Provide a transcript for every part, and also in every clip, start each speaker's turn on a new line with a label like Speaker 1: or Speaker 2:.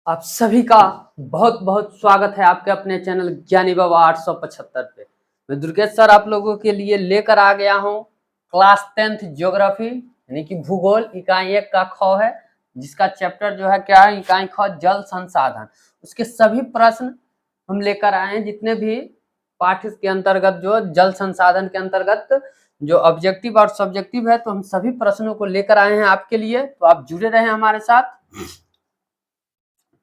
Speaker 1: आप सभी का बहुत बहुत स्वागत है आपके अपने चैनल ज्ञानी बाबा 875 पे। मैं दुर्गेश सर आप लोगों के लिए लेकर आ गया हूँ क्लास 10th ज्योग्राफी यानी कि भूगोल इकाई 1 का ख है, जिसका चैप्टर जो है क्या है, इकाई ख जल संसाधन। उसके सभी प्रश्न हम लेकर आए हैं, जितने भी पाठ्य के अंतर्गत जो जल संसाधन के अंतर्गत जो ऑब्जेक्टिव और सब्जेक्टिव है, तो हम सभी प्रश्नों को लेकर आए हैं आपके लिए। तो आप जुड़े रहे हमारे साथ।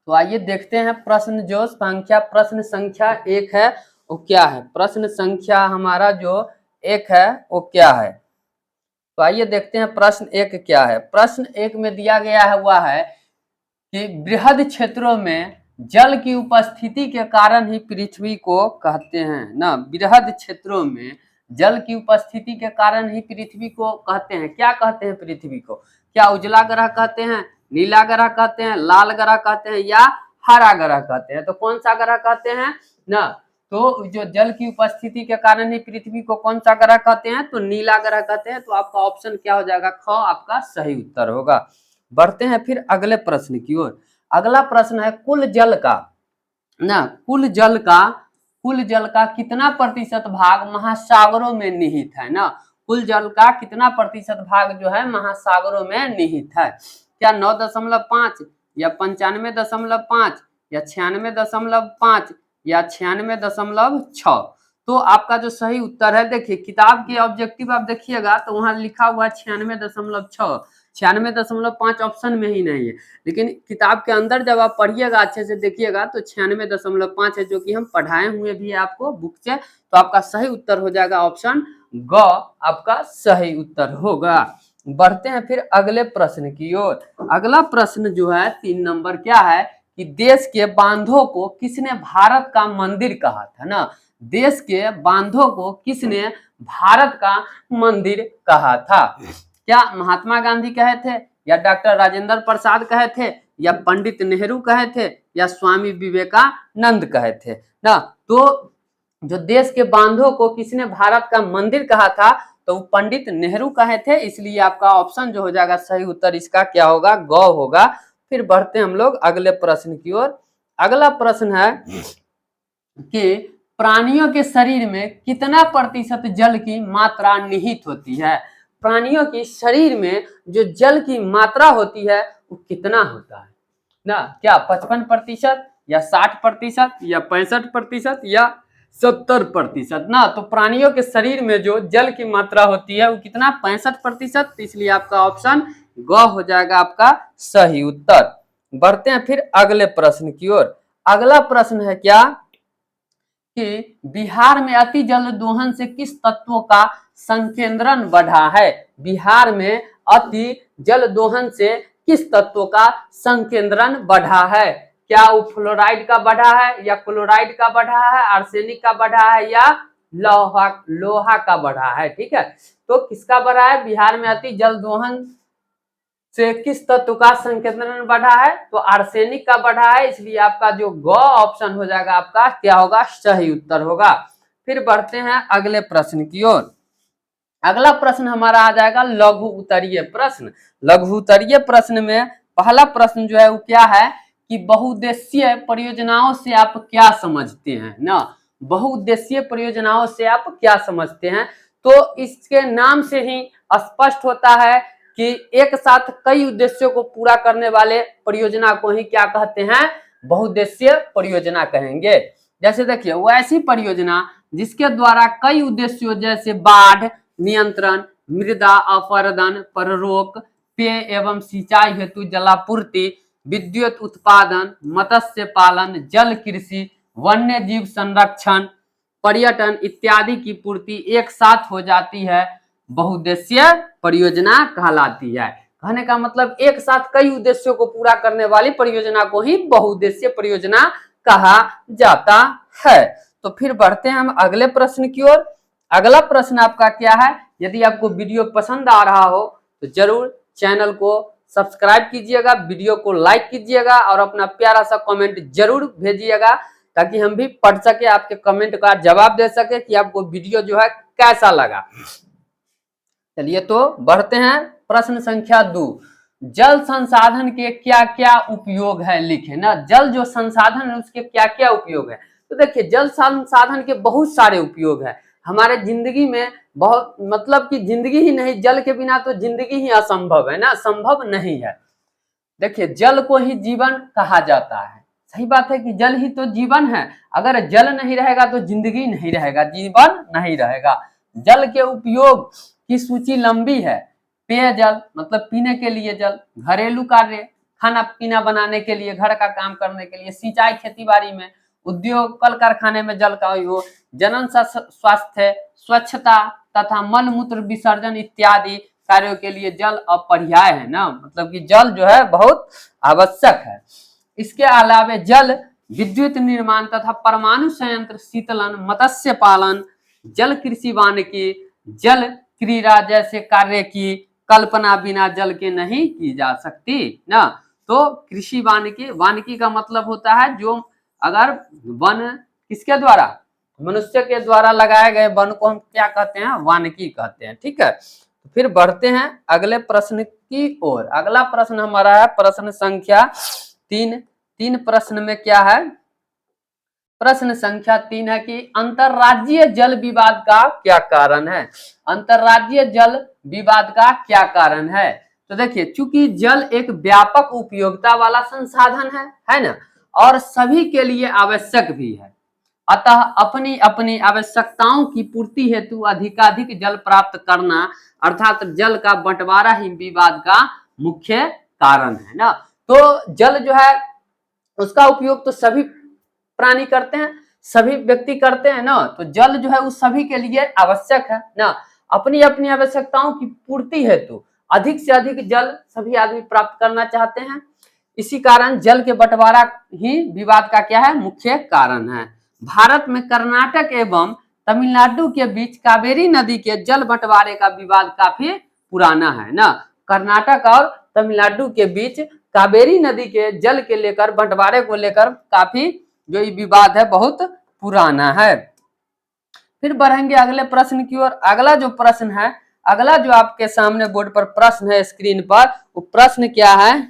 Speaker 1: तो आइए देखते हैं प्रश्न संख्या 1 है वो क्या है। प्रश्न संख्या हमारा जो 1 है वो क्या है, तो आइए देखते हैं प्रश्न 1 क्या है। प्रश्न 1 में दिया गया है वह है कि बृहद क्षेत्रों में जल की उपस्थिति के कारण ही पृथ्वी को कहते हैं ना। बृहद क्षेत्रों में जल की उपस्थिति के कारण ही पृथ्वी को कहते हैं। क्या कहते हैं पृथ्वी को? क्या उजला ग्रह कहते हैं, नीला ग्रह कहते हैं, लाल ग्रह कहते हैं या हरा ग्रह कहते हैं? तो कौन सा ग्रह कहते हैं ना? तो जो जल की उपस्थिति के कारण ही पृथ्वी को कौन सा ग्रह कहते हैं? तो नीला ग्रह कहते हैं। तो आपका ऑप्शन क्या हो जाएगा? ख आपका सही उत्तर होगा। बढ़ते हैं फिर अगले प्रश्न की ओर। अगला प्रश्न है कुल जल का ना, कुल जल का कितना प्रतिशत भाग महासागरों में निहित है ना। कुल जल का कितना प्रतिशत भाग जो है महासागरों में निहित है? क्या 9.5 या 95.5 या 96.5 या 96.6? तो आपका जो सही उत्तर है, देखिए किताब के ऑब्जेक्टिव आप देखिएगा तो वहां लिखा हुआ है 96.6, 96.5 ऑप्शन में ही नहीं है, लेकिन किताब के अंदर जब आप पढ़िएगा अच्छे से देखिएगा तो 96.5 है, जो कि हम पढ़ाए हुए भी है आपको बुक से। तो आपका सही उत्तर हो जाएगा ऑप्शन ग, आपका सही उत्तर होगा। बढ़ते हैं फिर अगले प्रश्न की ओर। अगला प्रश्न जो है 3 नंबर क्या है कि देश के बांधों को किसने भारत का मंदिर कहा था ना। देश के बांधों को किसने भारत का मंदिर कहा था? क्या महात्मा गांधी कहे थे, या डॉक्टर राजेंद्र प्रसाद कहे थे, या पंडित नेहरू कहे थे, या स्वामी विवेकानंद कहे थे ना। तो जो देश के बांधों को किसने भारत का मंदिर कहा था, तो वो पंडित नेहरू कहे थे। इसलिए आपका ऑप्शन जो हो जाएगा सही उत्तर इसका क्या होगा? ग होगा। फिर बढ़ते हैं हम लोग अगले प्रश्न की ओर। अगला प्रश्न है कि प्राणियों के शरीर में कितना प्रतिशत जल की मात्रा निहित होती है? प्राणियों के शरीर में जो जल की मात्रा होती है वो कितना होता है ना? क्या 55% या 60% या 65% या 70% ना? तो प्राणियों के शरीर में जो जल की मात्रा होती है वो कितना? 65%। इसलिए आपका ऑप्शन ग हो जाएगा आपका सही उत्तर। बढ़ते हैं फिर अगले प्रश्न की ओर। अगला प्रश्न है क्या कि बिहार में अति जल दोहन से किस तत्वों का संकेंद्रण बढ़ा है? बिहार में अति जल दोहन से किस तत्वों का संकेंद्रण बढ़ा है? क्या वो फ्लोराइड का बढ़ा है, या क्लोराइड का बढ़ा है, आर्सेनिक का बढ़ा है, या लोहा का बढ़ा है? ठीक है, तो किसका बढ़ा है? बिहार में अति जल दोहन से किस तत्व का संकेंद्रण बढ़ा है? तो आर्सेनिक का बढ़ा है। इसलिए आपका जो ग ऑप्शन हो जाएगा आपका क्या होगा? सही उत्तर होगा। फिर बढ़ते हैं अगले प्रश्न की ओर। अगला प्रश्न हमारा आ जाएगा लघु उत्तरीय प्रश्न। लघु उत्तरीय प्रश्न में पहला प्रश्न जो है वो क्या है कि बहुउद्देशीय परियोजनाओं से आप क्या समझते हैं ना। बहुउद्देशीय परियोजनाओं से आप क्या समझते हैं? तो इसके नाम से ही स्पष्ट होता है कि एक साथ कई उद्देश्यों को पूरा करने वाले परियोजना को ही क्या कहते हैं? बहुउद्देशीय परियोजना कहेंगे। जैसे देखिए वो ऐसी परियोजना जिसके द्वारा कई उद्देश्यों जैसे बाढ़ नियंत्रण, मृदा अपरदन पर रोक, पेय एवं सिंचाई हेतु जलापूर्ति, विद्युत उत्पादन, मत्स्य पालन, जल कृषि, वन्य जीव संरक्षण, पर्यटन इत्यादि की पूर्ति एक साथ हो जाती है, बहुउद्देशीय परियोजना कहलाती है। कहने का मतलब एक साथ कई उद्देश्यों को पूरा करने वाली परियोजना को ही बहुउद्देशीय परियोजना कहा जाता है। तो फिर बढ़ते हैं हम अगले प्रश्न की ओर। अगला प्रश्न आपका क्या है? यदि आपको वीडियो पसंद आ रहा हो तो जरूर चैनल को सब्सक्राइब कीजिएगा, वीडियो को लाइक कीजिएगा और अपना प्यारा सा कमेंट जरूर भेजिएगा, ताकि हम भी पढ़ सके, आपके कमेंट का जवाब दे सके कि आपको वीडियो जो है कैसा लगा। चलिए तो बढ़ते हैं प्रश्न संख्या 2। जल संसाधन के क्या क्या उपयोग है लिखे ना। जल जो संसाधन है उसके क्या क्या उपयोग है। तो देखिए जल संसाधन के बहुत सारे उपयोग है हमारे जिंदगी में। बहुत मतलब कि जिंदगी ही नहीं, जल के बिना तो जिंदगी ही असंभव है ना, संभव नहीं है। देखिए जल को ही जीवन कहा जाता है। सही बात है कि जल ही तो जीवन है। अगर जल नहीं रहेगा तो जिंदगी नहीं रहेगा, जीवन नहीं रहेगा। जल के उपयोग की सूची लंबी है। पेयजल मतलब पीने के लिए जल, घरेलू कार्य खाना पीना बनाने के लिए, घर का काम करने के लिए, सिंचाई खेती बाड़ी में, उद्योग कल कारखाने में जल का उपयोग, जनन स्वास्थ्य, स्वच्छता तथा मल मूत्र विसर्जन इत्यादि कार्यों के लिए जल अपरिहार्य है ना। मतलब कि जल जो है बहुत आवश्यक है। इसके अलावा जल विद्युत निर्माण तथा परमाणु संयंत्र शीतलन, मत्स्य पालन, जल कृषि वानिकी, जल क्रीड़ा जैसे कार्य की कल्पना बिना जल के नहीं की जा सकती ना। तो कृषि वानिकी, वानिकी का मतलब होता है जो अगर वन किसके द्वारा, मनुष्य के द्वारा लगाए गए वन को हम क्या कहते हैं, वानिकी कहते हैं। ठीक है, तो फिर बढ़ते हैं अगले प्रश्न की ओर। अगला प्रश्न हमारा है प्रश्न संख्या 3। 3 प्रश्न में क्या है, प्रश्न संख्या 3 है कि अंतरराज्यीय जल विवाद का क्या कारण है। अंतरराज्यीय जल विवाद का क्या कारण है। तो देखिए चूंकि जल एक व्यापक उपयोगिता वाला संसाधन है ना, और सभी के लिए आवश्यक भी है, अतः अपनी अपनी आवश्यकताओं की पूर्ति हेतु अधिकाधिक जल प्राप्त करना अर्थात जल का बंटवारा ही विवाद का मुख्य कारण है ना। तो जल जो है उसका उपयोग तो सभी प्राणी करते हैं, सभी व्यक्ति करते हैं ना। तो जल जो है उस सभी के लिए आवश्यक है ना। अपनी अपनी आवश्यकताओं की पूर्ति हेतु अधिक से अधिक जल सभी आदमी प्राप्त करना चाहते हैं। इसी कारण जल के बंटवारा ही विवाद का क्या है, मुख्य कारण है। भारत में कर्नाटक एवं तमिलनाडु के बीच कावेरी नदी के जल बंटवारे का विवाद काफी पुराना है ना। कर्नाटक और तमिलनाडु के बीच कावेरी नदी के जल के लेकर बंटवारे को लेकर काफी जो ये विवाद है बहुत पुराना है। फिर बढ़ेंगे अगले प्रश्न की ओर। अगला जो प्रश्न है, अगला जो आपके सामने बोर्ड पर प्रश्न है स्क्रीन पर, वो प्रश्न क्या है,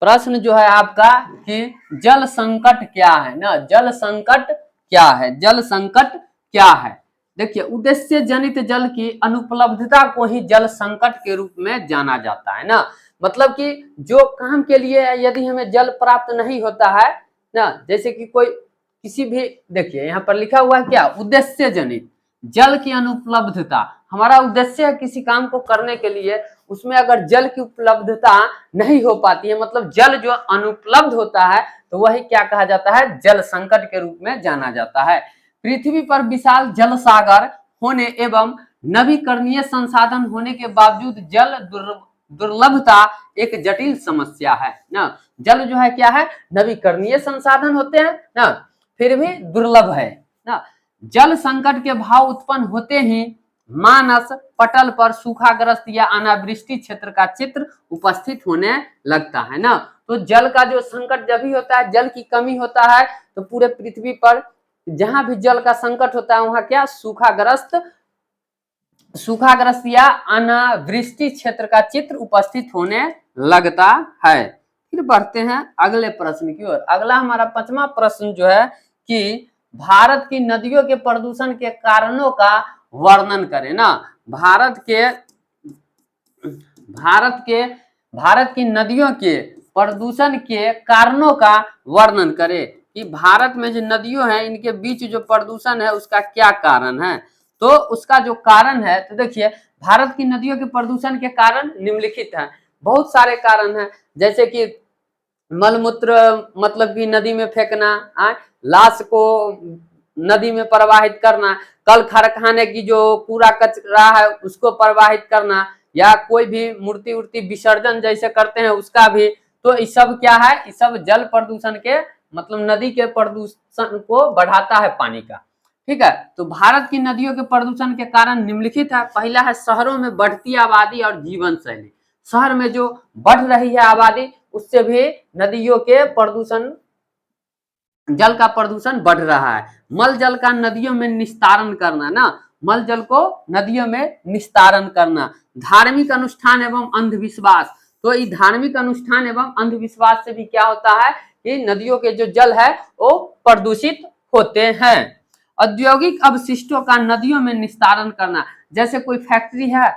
Speaker 1: प्रश्न जो है आपका कि जल संकट क्या है ना। जल संकट क्या है, जल संकट क्या है। देखिए उद्देश्य जनित जल की अनुपलब्धता को ही जल संकट के रूप में जाना जाता है ना। मतलब कि जो काम के लिए यदि हमें जल प्राप्त नहीं होता है ना, जैसे कि कोई किसी भी, देखिए यहाँ पर लिखा हुआ है क्या, उद्देश्य जनित जल की अनुपलब्धता। हमारा उद्देश्य है किसी काम को करने के लिए, उसमें अगर जल की उपलब्धता नहीं हो पाती है, मतलब जल जो अनुपलब्ध होता है, तो वही क्या कहा जाता है, जल संकट के रूप में जाना जाता है। पृथ्वी पर विशाल जल सागर होने एवं नवीकरणीय संसाधन होने के बावजूद जल दुर्लभता एक जटिल समस्या है ना। जल जो है क्या है, नवीकरणीय संसाधन होते हैं ना, फिर भी दुर्लभ है ना। जल संकट के भाव उत्पन्न होते ही मानस पटल पर सूखाग्रस्त या अनावृष्टि क्षेत्र का चित्र उपस्थित होने लगता है ना। तो जल का जो संकट जब भी होता है, जल की कमी होता है, तो पूरे पृथ्वी पर जहां भी जल का संकट होता है वहां क्या, सूखाग्रस्त या अनावृष्टि क्षेत्र का चित्र उपस्थित होने लगता है। फिर बढ़ते हैं अगले प्रश्न की ओर। अगला हमारा 5वां प्रश्न जो है कि भारत की नदियों के प्रदूषण के कारणों का वर्णन करें ना। भारत की नदियों के प्रदूषण के कारणों का वर्णन करें कि भारत में जो नदियों हैं इनके बीच जो प्रदूषण है उसका क्या कारण है। तो उसका जो कारण है, तो देखिए भारत की नदियों के प्रदूषण के कारण निम्नलिखित हैं। बहुत सारे कारण हैं, जैसे कि मलमूत्र मतलब कि नदी में फेंकना, लाश को नदी में प्रवाहित करना, कल कारखाने की जो कूड़ा कचरा है उसको प्रवाहित करना, या कोई भी मूर्ति उर्ति विसर्जन जैसे करते हैं उसका भी। तो ये सब क्या है, ये सब जल प्रदूषण के मतलब नदी के प्रदूषण को बढ़ाता है पानी का। ठीक है, तो भारत की नदियों के प्रदूषण के कारण निम्नलिखित है। पहला है शहरों में बढ़ती आबादी और जीवन शैली। शहर में जो बढ़ रही है आबादी उससे भी नदियों के प्रदूषण, जल का प्रदूषण बढ़ रहा है। मल जल का नदियों में निस्तारण करना ना, मल जल को नदियों में निस्तारण करना। धार्मिक अनुष्ठान एवं अंधविश्वास, तो ये धार्मिक अनुष्ठान एवं अंधविश्वास से भी क्या होता है कि नदियों के जो जल है वो प्रदूषित होते हैं। औद्योगिक अवशिष्टों का नदियों में निस्तारण करना, जैसे कोई फैक्ट्री है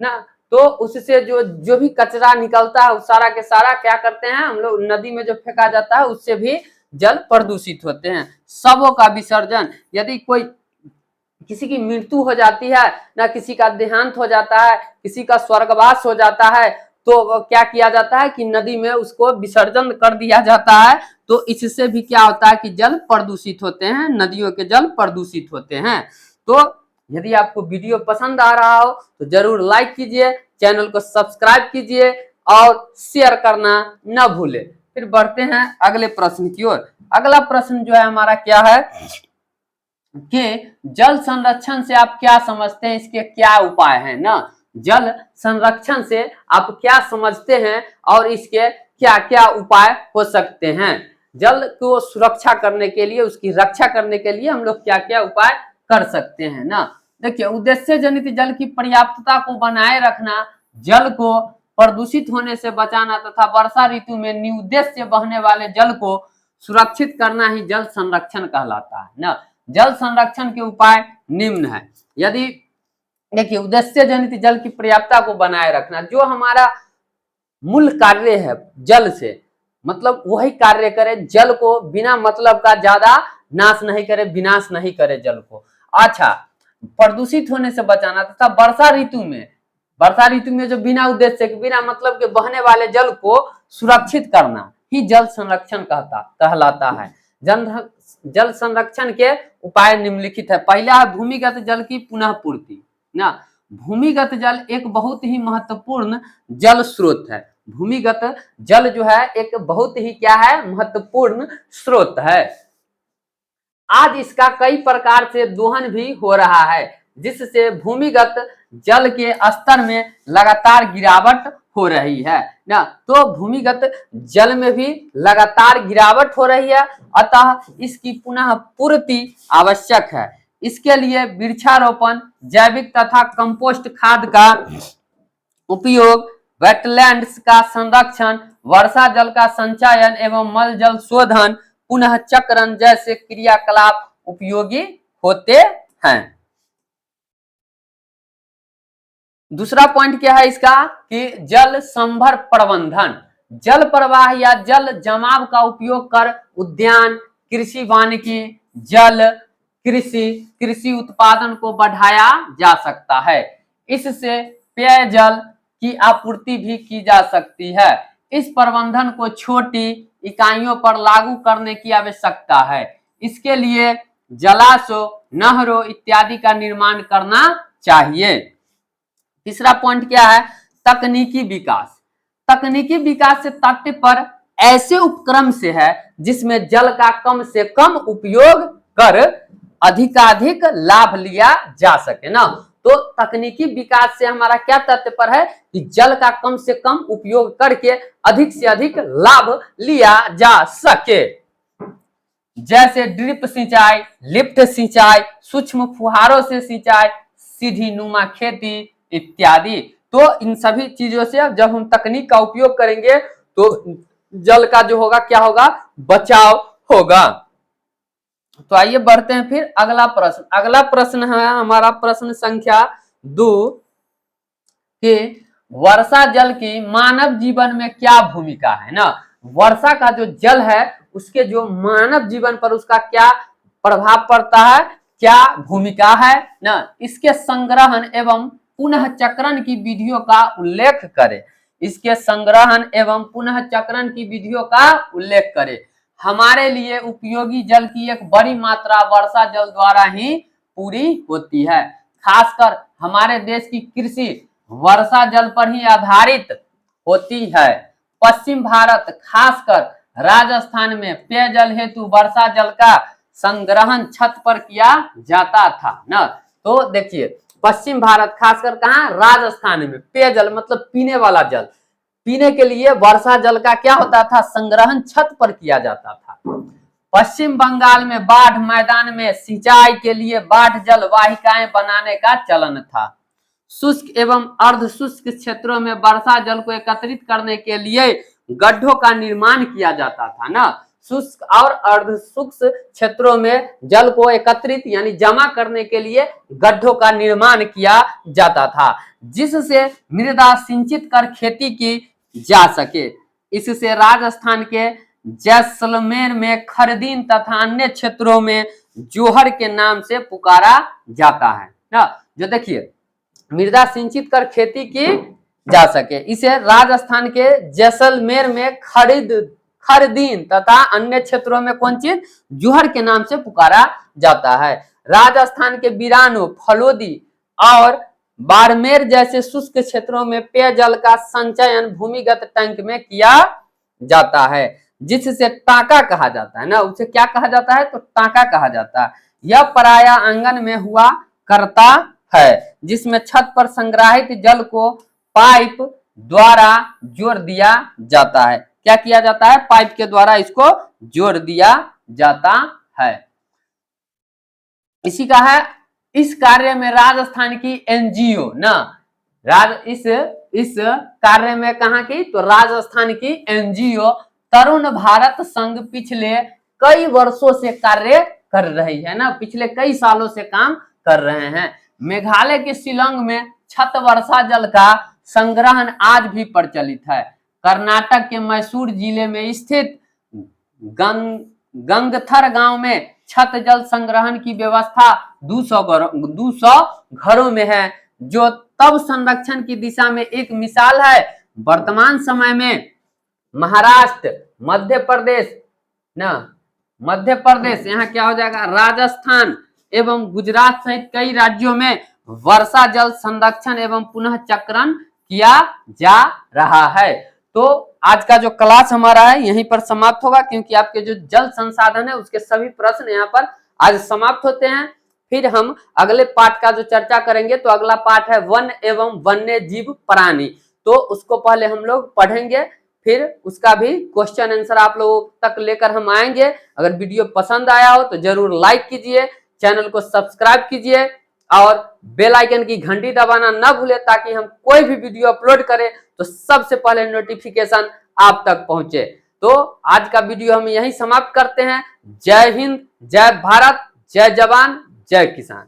Speaker 1: ना, तो उससे जो जो भी कचरा निकलता है उस सारा के सारा क्या करते हैं हम लोग नदी में जो फेंका जाता है, उससे भी जल प्रदूषित होते हैं। शवों का विसर्जन, यदि कोई किसी की मृत्यु हो जाती है ना, किसी का देहांत हो जाता है, किसी का स्वर्गवास हो जाता है, तो क्या किया जाता है कि नदी में उसको विसर्जन कर दिया जाता है। तो इससे भी क्या होता है कि जल प्रदूषित होते हैं, नदियों के जल प्रदूषित होते हैं। तो यदि आपको वीडियो पसंद आ रहा हो तो जरूर लाइक कीजिए, चैनल को सब्सक्राइब कीजिए और शेयर करना न भूले। फिर बढ़ते हैं अगले प्रश्न की ओर। अगला प्रश्न जो है हमारा क्या है कि जल संरक्षण से आप क्या समझते हैं, इसके क्या उपाय हैं ना। जल संरक्षण से आप क्या समझते हैं और इसके क्या क्या उपाय हो सकते हैं। जल को सुरक्षा करने के लिए, उसकी रक्षा करने के लिए हम लोग क्या क्या उपाय कर सकते हैं ना। देखिए, उद्देश्य जनित जल की पर्याप्तता को बनाए रखना, जल को प्रदूषित होने से बचाना तथा वर्षा ऋतु में निरुद्देश्य बहने वाले जल को सुरक्षित करना ही जल संरक्षण कहलाता है ना। जल संरक्षण के उपाय निम्न है। यदि देखिए, उद्देश्य जनित जल की पर्याप्तता को बनाए रखना, जो हमारा मूल कार्य है जल से, मतलब वही कार्य करे, जल को बिना मतलब का ज्यादा नाश नहीं करे, विनाश नहीं करे जल को। अच्छा, प्रदूषित होने से बचाना तथा वर्षा ऋतु में जो बिना उद्देश्य के, बिना मतलब के बहने वाले जल को सुरक्षित करना ही जल संरक्षण कहलाता है। जल संरक्षण के उपाय निम्नलिखित है। पहला है भूमिगत जल की पुनः पूर्ति ना। भूमिगत जल एक बहुत ही महत्वपूर्ण जल स्रोत है। भूमिगत जल जो है एक बहुत ही क्या है, महत्वपूर्ण स्रोत है। आज इसका कई प्रकार से दोहन भी हो रहा है, जिससे भूमिगत जल के स्तर में लगातार गिरावट हो रही है ना। तो भूमिगत जल में भी लगातार गिरावट हो रही है, अतः इसकी पुनः पूर्ति आवश्यक है। इसके लिए वृक्षारोपण, जैविक तथा कंपोस्ट खाद का उपयोग, वेटलैंड्स का संरक्षण, वर्षा जल का संचयन एवं मल जल शोधन, पुनः चक्रण जैसे क्रियाकलाप उपयोगी होते हैं। दूसरा पॉइंट क्या है इसका कि जल संभर प्रबंधन, जल प्रवाह या जल जमाव का उपयोग कर उद्यान, कृषि वानिकी, जल कृषि उत्पादन को बढ़ाया जा सकता है। इससे पेयजल की आपूर्ति भी की जा सकती है। इस प्रबंधन को छोटी इकाइयों पर लागू करने की आवश्यकता है। इसके लिए जलाशयों, नहरों इत्यादि का निर्माण करना चाहिए। तीसरा पॉइंट क्या है, तकनीकी विकास। तकनीकी विकास से तट पर ऐसे उपक्रम से है जिसमें जल का कम से कम उपयोग कर अधिकाधिक लाभ लिया जा सके ना। तो तकनीकी विकास से हमारा क्या तात्पर्य है कि जल का कम से कम उपयोग करके अधिक से अधिक लाभ लिया जा सके, जैसे ड्रिप सिंचाई, लिफ्ट सिंचाई, सूक्ष्म फुहारों से सिंचाई, सीधी नुमा खेती इत्यादि। तो इन सभी चीजों से जब हम तकनीक का उपयोग करेंगे तो जल का जो होगा क्या होगा, बचाव होगा। तो आइए बढ़ते हैं फिर अगला प्रश्न। अगला प्रश्न है हमारा प्रश्न संख्या 2 कि वर्षा जल की मानव जीवन में क्या भूमिका है ना। वर्षा का जो जल है उसके जो मानव जीवन पर उसका क्या प्रभाव पड़ता है, क्या भूमिका है ना। इसके संग्रहण एवं पुनः चक्रण की विधियों का उल्लेख करें। इसके संग्रहण एवं पुनः चक्रण की विधियों का उल्लेख करें। हमारे लिए उपयोगी जल की एक बड़ी मात्रा वर्षा जल द्वारा ही पूरी होती है। खासकर हमारे देश की कृषि वर्षा जल पर ही आधारित होती है। पश्चिम भारत खासकर राजस्थान में पेयजल हेतु वर्षा जल का संग्रहण छत पर किया जाता था ना। तो देखिए, पश्चिम भारत खासकर कहाँ, राजस्थान में पेयजल मतलब पीने वाला जल, पीने के लिए वर्षा जल का क्या होता था, संग्रहण छत पर किया जाता था। पश्चिम बंगाल में बाढ़ मैदान में सिंचाई के लिए बाढ़ जल वाहिकाएं बनाने का चलन था। शुष्क एवं अर्ध शुष्क क्षेत्रों में वर्षा जल को एकत्रित करने के लिए गड्ढों का निर्माण किया जाता था ना। शुष्क और अर्ध शुष्क क्षेत्रों में जल को एकत्रित यानी जमा करने के लिए गड्ढों का निर्माण किया जाता था, जिससे मृदा सिंचित कर खेती की जा सके। इससे राजस्थान के जैसलमेर में खरदीन तथा अन्य क्षेत्रों में जोहर के नाम से पुकारा जाता है ना। जो देखिए मृदा सिंचित कर खेती की जा सके, इसे राजस्थान के जैसलमेर में खरदीन तथा अन्य क्षेत्रों में कौन चीज जोहर के नाम से पुकारा जाता है। राजस्थान के बिरानो, फलोदी और बाड़मेर जैसे शुष्क क्षेत्रों में पेयजल का संचयन भूमिगत टैंक में किया जाता है, जिससे टांका कहा जाता है ना। उसे क्या कहा जाता है तो टांका कहा जाता है। यह प्राय आंगन में हुआ करता है, जिसमें छत पर संग्रहित जल को पाइप द्वारा जोड़ दिया जाता है। क्या किया जाता है, पाइप के द्वारा इसको जोड़ दिया जाता है। इसी का है इस कार्य में राजस्थान की एनजीओ ना, इस कार्य में कहां की तो राजस्थान की एनजीओ तरुण भारत संघ पिछले कई वर्षों से कार्य कर रही है ना, पिछले कई सालों से काम कर रहे हैं। मेघालय के शिलांग में छत वर्षा जल का संग्रहण आज भी प्रचलित है। कर्नाटक के मैसूर जिले में स्थित गंगथर गांव में छत जल संग्रहण की व्यवस्था 200 घरों में है, जो तब संरक्षण की दिशा में एक मिसाल है। वर्तमान समय में महाराष्ट्र, मध्य प्रदेश यहाँ क्या हो जाएगा, राजस्थान एवं गुजरात सहित कई राज्यों में वर्षा जल संरक्षण एवं पुनः चक्रण किया जा रहा है। तो आज का जो क्लास हमारा है यहीं पर समाप्त होगा, क्योंकि आपके जो जल संसाधन है उसके सभी प्रश्न यहाँ पर आज समाप्त होते हैं। फिर हम अगले पाठ का जो चर्चा करेंगे, तो अगला पाठ है वन एवं वन्य जीव प्राणी, तो उसको पहले हम लोग पढ़ेंगे, फिर उसका भी क्वेश्चन आंसर आप लोगों तक लेकर हम आएंगे। अगर वीडियो पसंद आया हो तो जरूर लाइक कीजिए, चैनल को सब्सक्राइब कीजिए और बेल आइकन की घंटी दबाना ना भूले, ताकि हम कोई भी वीडियो अपलोड करें तो सबसे पहले नोटिफिकेशन आप तक पहुंचे। तो आज का वीडियो हम यहीं समाप्त करते हैं। जय हिंद, जय भारत, जय जवान, जय किसान।